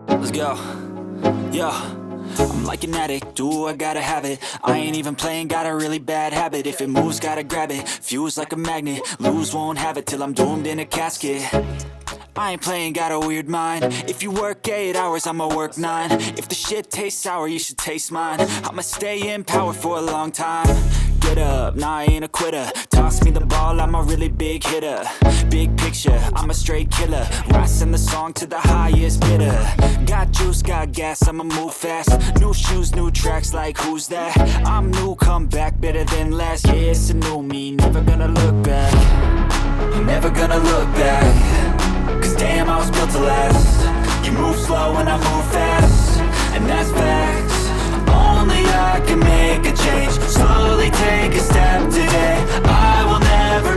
Let's go. Yo, I'm like an addict, do I gotta have it. I ain't even playing, got a really bad habit. If it moves, gotta grab it, fuse like a magnet. Lose, won't have it till I'm doomed in a casket. I ain't playing, got a weird mind. If you work 8 hours, I'ma work 9. If the shit tastes sour, you should taste mine. I'ma stay in power for a long time. Get up, nah, I ain't a quitter. Toss me the ball, I'm a really big hitter. Big picture, I'm a straight killer. Rising the song to the highest bidder. Got juice, got gas, I'ma move fast. New shoes, new tracks, like who's that? I'm new, come back, better than last. Yeah, it's a new me, never gonna